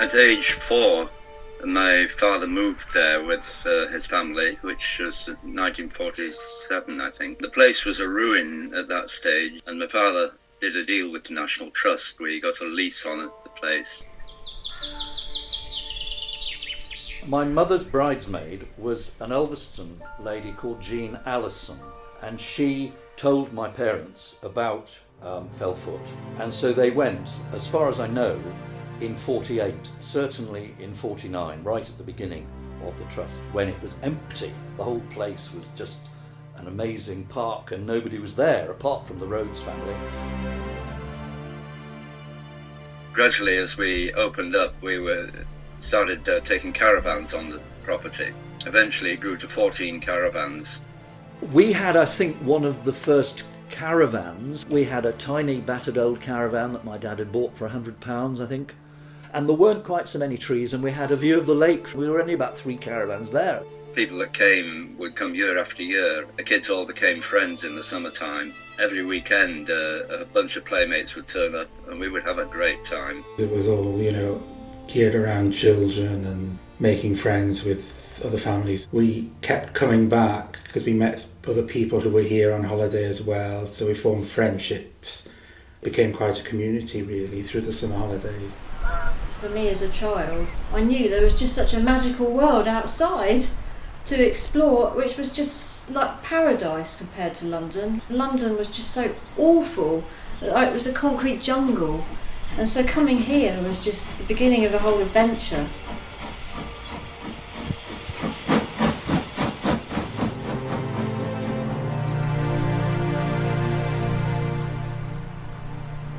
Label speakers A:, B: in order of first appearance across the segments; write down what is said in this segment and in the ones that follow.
A: At age 4, my father moved there with his family, which was 1947, I think. The place was a ruin at that stage, and my father did a deal with the National Trust where he got a lease on the place.
B: My mother's bridesmaid was an Ulverston lady called Jean Allison, and she told my parents about Fellfoot, and so they went, as far as I know, in 48, certainly in 49, right at the beginning of the trust, when it was empty. The whole place was just an amazing park and nobody was there apart from the Rhodes family.
A: Gradually, as we opened up, we started taking caravans on the property. Eventually it grew to 14 caravans.
B: We had, I think, one of the first caravans. We had a tiny battered old caravan that my dad had bought for £100, I think. And there weren't quite so many trees, and we had a view of the lake. We were only about 3 caravans there.
A: People that came would come year after year. The kids all became friends in the summertime. Every weekend a bunch of playmates would turn up and we would have a great time.
C: It was all, geared around children and making friends with other families. We kept coming back because we met other people who were here on holiday as well, so we formed friendships. Became quite a community really through the summer holidays.
D: For me as a child, I knew there was just such a magical world outside to explore, which was just like paradise compared to London. London was just so awful. It was a concrete jungle. And so coming here was just the beginning of a whole adventure.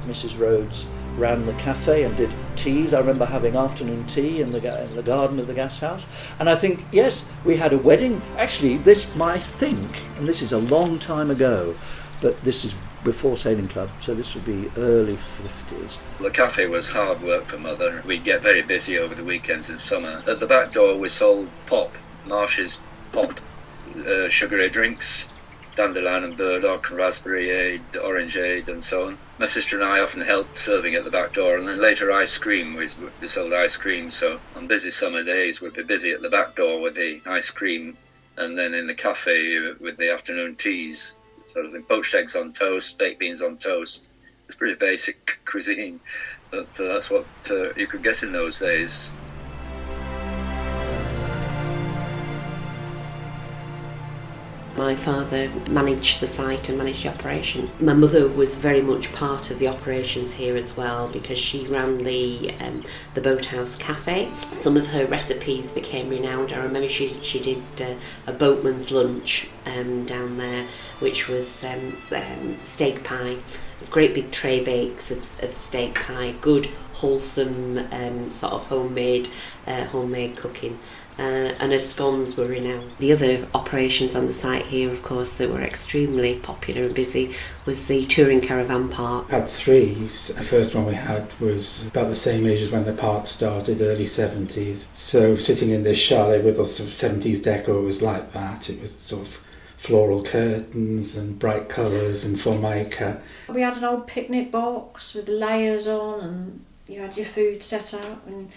B: Mrs. Rhodes ran the cafe and did teas. I remember having afternoon tea in the garden of the gas house. And I think, yes, we had a wedding. Actually, this, I think, and this is a long time ago, but this is before Sailing Club, so this would be early 50s.
A: The cafe was hard work for Mother. We'd get very busy over the weekends in summer. At the back door we sold pop, Marsh's pop, sugary drinks, dandelion and burdock, raspberry-ade, orangeade and so on. My sister and I often helped serving at the back door, and then later ice cream. We sold ice cream, so on busy summer days we'd be busy at the back door with the ice cream, and then in the cafe with the afternoon teas. Sort of poached eggs on toast, baked beans on toast. It's pretty basic cuisine, but that's what you could get in those days.
E: My father managed the site and managed the operation. My mother was very much part of the operations here as well because she ran the Boathouse Cafe. Some of her recipes became renowned. I remember she did a boatman's lunch down there, which was steak pie, great big tray bakes of steak pie, good wholesome sort of homemade cooking. And her scones were renowned. The other operations on the site here, of course, that were extremely popular and busy was the touring caravan park.
C: Had 3. The first one we had was about the same age as when the park started, early 70s. So sitting in this chalet with a sort of 70s decor was like that. It was sort of floral curtains and bright colours and formica.
D: We had an old picnic box with layers on, and you had your food set out, and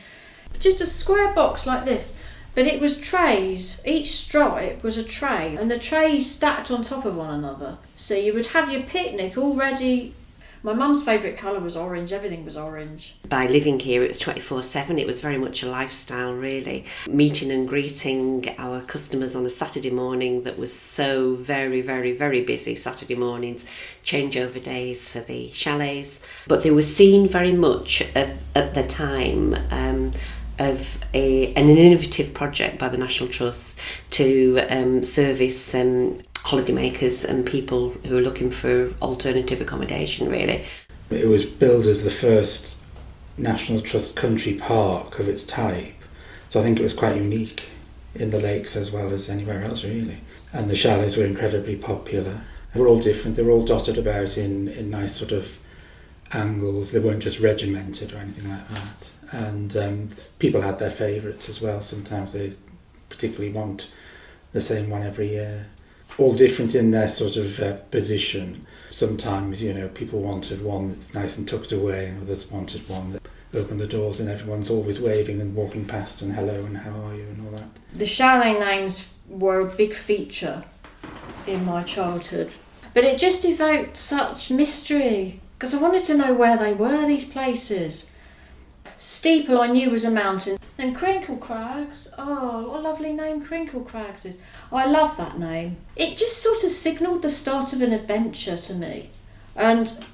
D: just a square box like this. But it was trays. Each stripe was a tray, and the trays stacked on top of one another. So you would have your picnic all ready. My mum's favourite colour was orange. Everything was orange.
E: By living here, it was 24/7. It was very much a lifestyle, really. Meeting and greeting our customers on a Saturday morning that was so very, very, very busy. Saturday mornings, changeover days for the chalets. But they were seen very much at the time of an innovative project by the National Trust to service holidaymakers and people who are looking for alternative accommodation, really.
C: It was billed as the first National Trust country park of its type, so I think it was quite unique in the lakes as well as anywhere else, really. And the chalets were incredibly popular. They were all different. They were all dotted about in nice sort of angles. They weren't just regimented or anything like that. And people had their favourites as well. Sometimes they particularly want the same one every year. All different in their sort of position. Sometimes, people wanted one that's nice and tucked away, and others wanted one that open the doors and everyone's always waving and walking past and hello and how are you and all that.
D: The chalet names were a big feature in my childhood, but it just evoked such mystery because I wanted to know where they were, these places. Steeple I knew was a mountain. And Crinkle Crags, oh, what a lovely name Crinkle Crags is. Oh, I love that name. It just sort of signalled the start of an adventure to me. And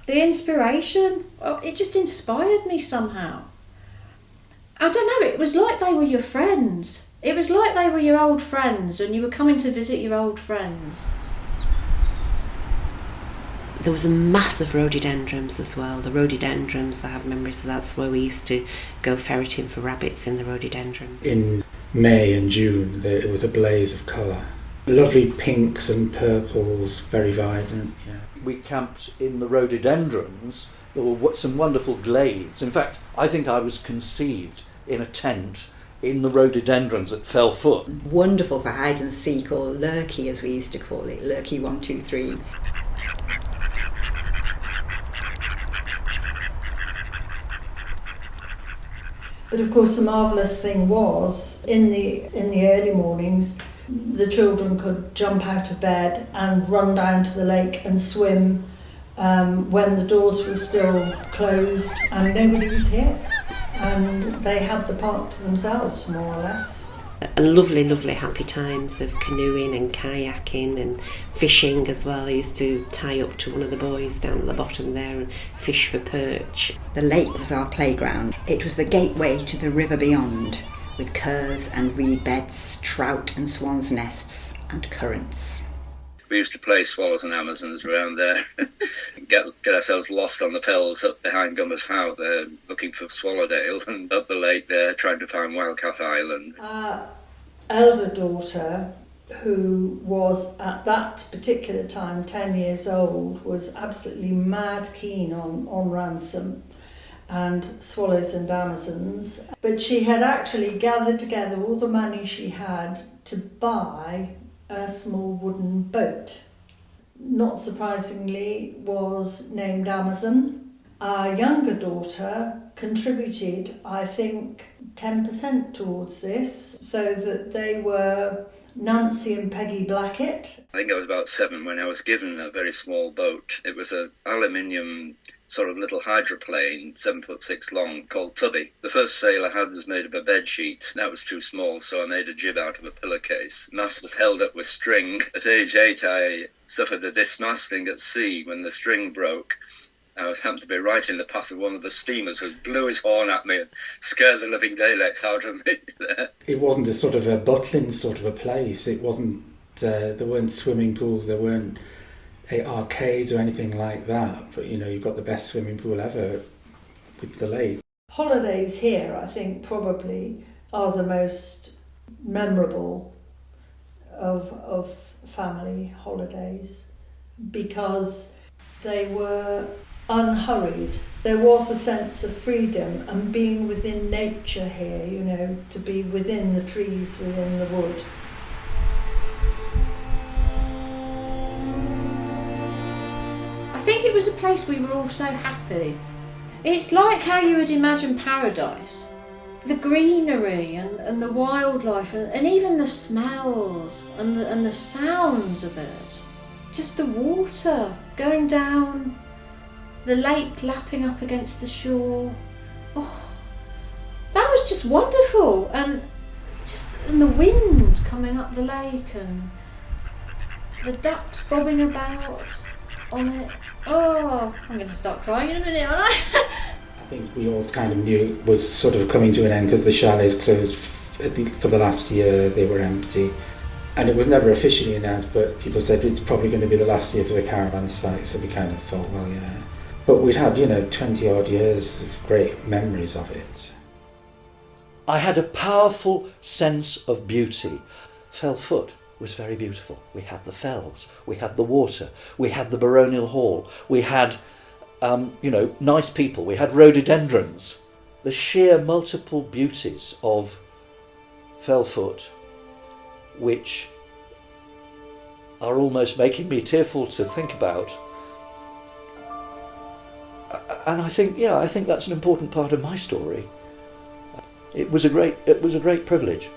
D: the inspiration, it just inspired me somehow. I don't know, it was like they were your friends. It was like they were your old friends and you were coming to visit your old friends.
E: There was a massive rhododendrons as well. The rhododendrons, I have memories of that's where we used to go ferreting for rabbits in the rhododendron.
C: In May and June, it was a blaze of colour. Lovely pinks and purples, very vibrant, yeah.
B: We camped in the rhododendrons. There were some wonderful glades. In fact, I think I was conceived in a tent in the rhododendrons at Fellfoot.
F: Wonderful for hide and seek, or lurkey as we used to call it, lurkey 1, 2, 3.
G: But of course the marvellous thing was, in the early mornings, the children could jump out of bed and run down to the lake and swim when the doors were still closed and nobody was here. And they had the park to themselves, more or less.
E: And lovely, lovely happy times of canoeing and kayaking and fishing as well. I used to tie up to one of the boys down at the bottom there and fish for perch.
F: The lake was our playground. It was the gateway to the river beyond, with curls and reed beds, trout and swans' nests, and currants.
A: We used to play swallows and amazons around there, get ourselves lost on the fells up behind Gummer's Howe there, looking for Swallowdale, and up the lake there, trying to find Wildcat Island.
G: Our elder daughter, who was at that particular time 10 years old, was absolutely mad keen on ransom and swallows and amazons. But she had actually gathered together all the money she had to buy a small wooden boat. Not surprisingly, was named Amazon. Our younger daughter contributed, I think, 10% towards this, so that they were Nancy and Peggy Blackett.
A: I think I was about 7 when I was given a very small boat. It was an aluminium sort of little hydroplane, 7'6" long, called Tubby. The first sail I had was made of a bed sheet. That was too small, so I made a jib out of a pillowcase. The mast was held up with string. At age 8, I suffered a dismasting at sea when the string broke. I happened to be right in the path of one of the steamers who blew his horn at me and scared the living daylights out of me there.
C: It wasn't a sort of a Butlin sort of a place. It wasn't, there weren't swimming pools, there weren't arcades or anything like that, but you've got the best swimming pool ever with the lake.
G: Holidays here, I think, probably are the most memorable of family holidays because they were unhurried. There was a sense of freedom and being within nature here, to be within the trees, within the wood.
D: I think it was a place we were all so happy. It's like how you would imagine paradise. The greenery and the wildlife and even the smells and the sounds of it. Just the water going down, the lake lapping up against the shore. Oh, that was just wonderful. And the wind coming up the lake and the ducks bobbing about on it. Oh, I'm going to start crying in a minute, aren't I?
C: I think we all kind of knew it was sort of coming to an end because the chalets closed for the last year. They were empty. And it was never officially announced, but people said it's probably going to be the last year for the caravan site, so we kind of thought, well, yeah. But we'd had, 20-odd years of great memories of it.
B: I had a powerful sense of beauty. Fellfoot was very beautiful. We had the fells, we had the water, we had the baronial hall, we had, nice people, we had rhododendrons. The sheer multiple beauties of Fellfoot, which are almost making me tearful to think about. And I think that's an important part of my story. It was a great privilege.